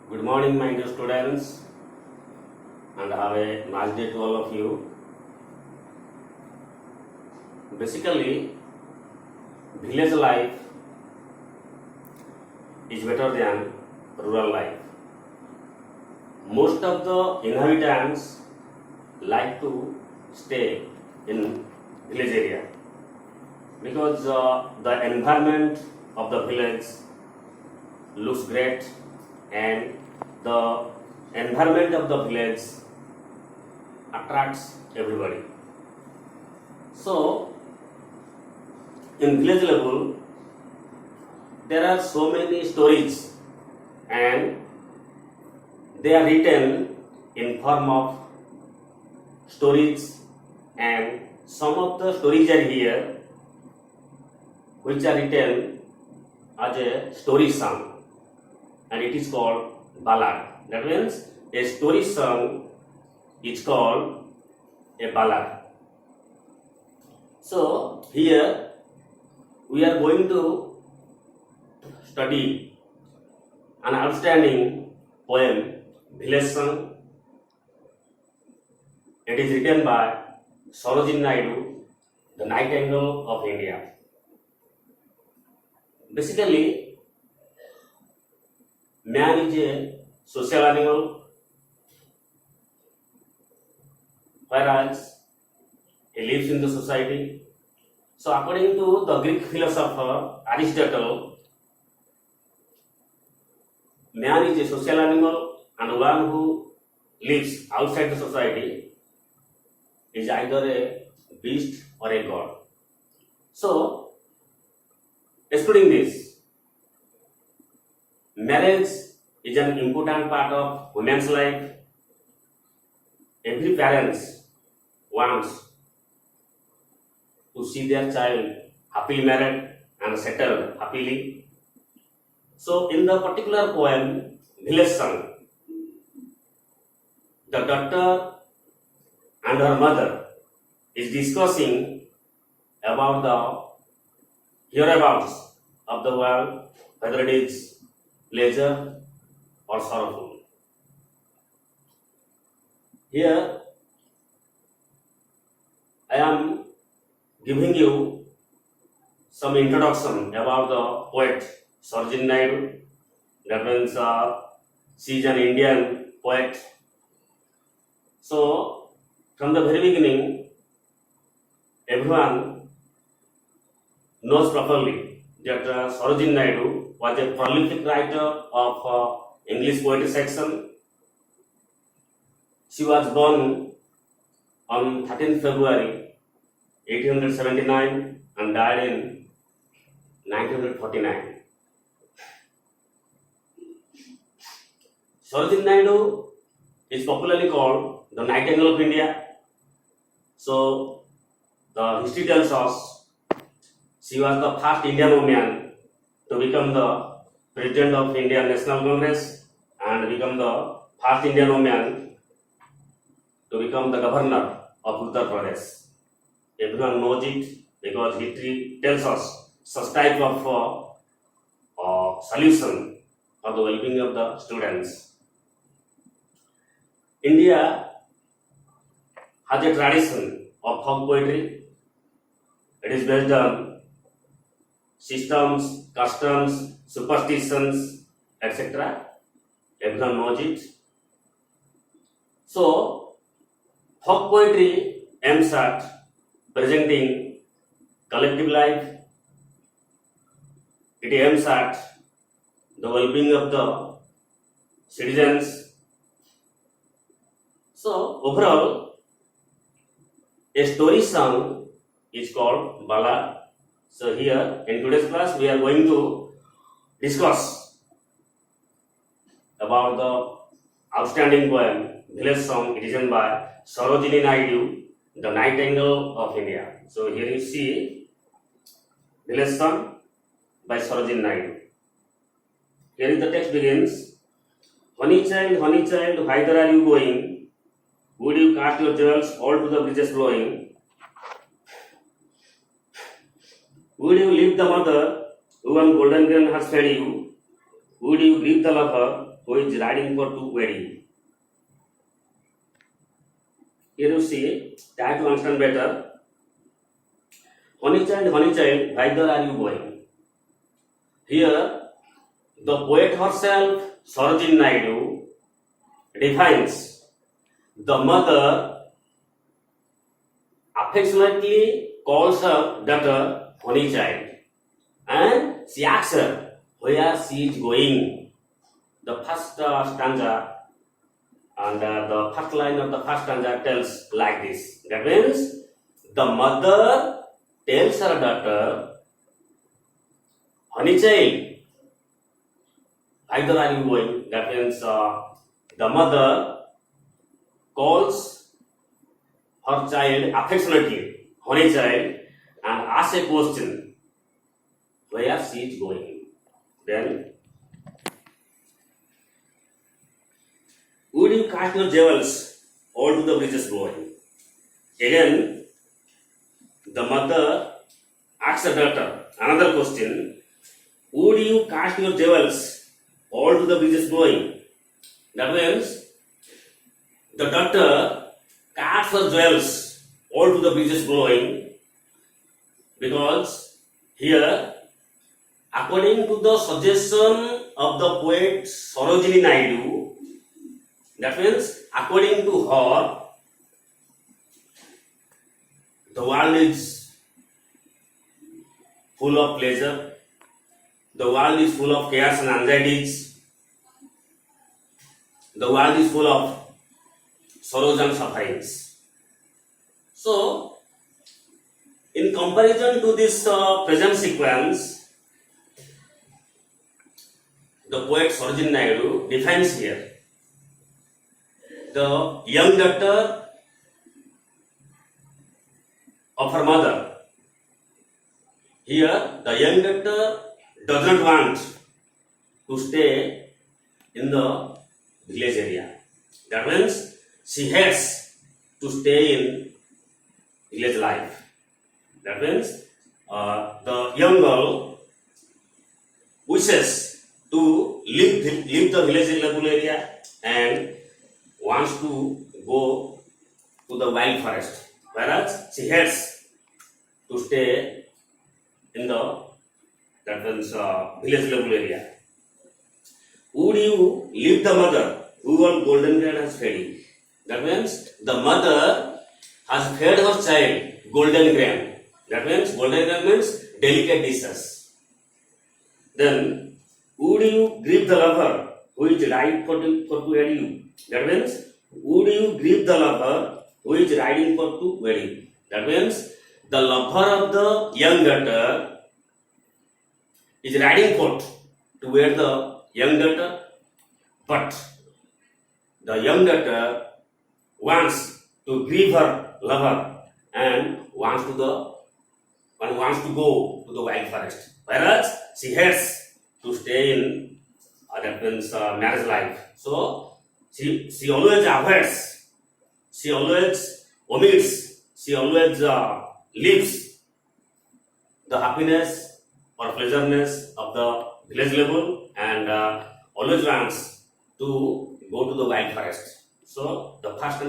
Good morning, my dear students, and have a nice day to all of you. Basically, village life is better than rural life. Most of the inhabitants like to stay in village area because the environment of the village looks great and the environment of the village attracts everybody. So, in village level, there are so many stories and they are written in form of stories, and some of the stories are here which are written as a story song, and it is called ballad. That means a story song is called a ballad. So here we are going to study an outstanding poem, Village Song. It is written by Sarojini Naidu, the Nightingale of India. Basically, man is a social animal, whereas he lives in the society. So according to the Greek philosopher Aristotle, man is a social animal, and one who lives outside the society is either a beast or a god. So, excluding this, marriage is an important part of women's life. Every parent wants to see their child happily married and settled happily. So, in the particular poem, Village Song, the daughter and her mother is discussing about the hereabouts of the world, whether it is pleasure or sorrowful. Here, I am giving you some introduction about the poet Sarojini Naidu. That means she is an Indian poet. So, from the very beginning, everyone knows properly that Sarojini Naidu was a prolific writer of English poetry section. She was born on 13th February 1879 and died in 1949. Sarojini Naidu is popularly called the Nightingale of India. So, the history tells us she was the first Indian woman to become the President of Indian National Congress and become the first Indian woman to become the Governor of Uttar Pradesh. Everyone knows it because history tells us such type of solution for the well-being of the students. India has a tradition of folk poetry. It is based on systems, customs, superstitions, etc. Everyone knows it. So, folk poetry aims at presenting collective life. It aims at the well-being of the citizens. So, overall, a story song is called ballad. So, here in today's class, we are going to discuss about the outstanding poem, Village Song, written by Sarojini Naidu, the Nightingale of India. So, here you see Village Song by Sarojini Naidu. Here is the text begins, honey child, whither are you going? Would you cast your jewels all to the breezes blowing? Would you leave the mother who on golden grain has fed you? Would you grieve the lover who is riding for to wedding. Here you see, try to understand better. Honey child, whither are you going? Here, the poet herself, Sarojini Naidu, defines the mother affectionately calls her daughter honey child, and she asks her where she is going. The first stanza and the first line of the first stanza tells like this. That means the mother tells her daughter, honey child, either are you going? That means the mother calls her child affectionately, honey child, and asks a question, where she is going. Then, would you cast your jewels all to the bridges blowing? Again, the mother asks her daughter another question, would you cast your jewels all to the bridges blowing? That means the daughter casts her jewels all to the bridges blowing, because here, according to the suggestion of the poet Sarojini Naidu, that means according to her, the world is full of pleasure, the world is full of chaos and anxieties, the world is full of sorrows and sufferings. So, in comparison to this present sequence, the poet Sarojini Naidu defines here the young daughter of her mother. Here, the young daughter does not want to stay in the village area. That means she hates to stay in village life. That means the young girl wishes to leave the village level area and wants to go to the wild forest, whereas she hates to stay in the village level area. Would you leave the mother who on golden grain has fed? That means the mother has fed her child golden grain. That means golden grain means delicate dishes. Then would you grieve the lover who is riding for to wed you? That means would you grieve the lover who is riding for to wedding? That means the lover of the young daughter is riding forth to wed the young daughter, but the young daughter wants to grieve her lover and wants to go to the wild forest, whereas she hates to stay in marriage life. So she always avoids, she always omits, she always leaves the happiness or pleasantness of the village level and always wants to go to the wild forest. So the first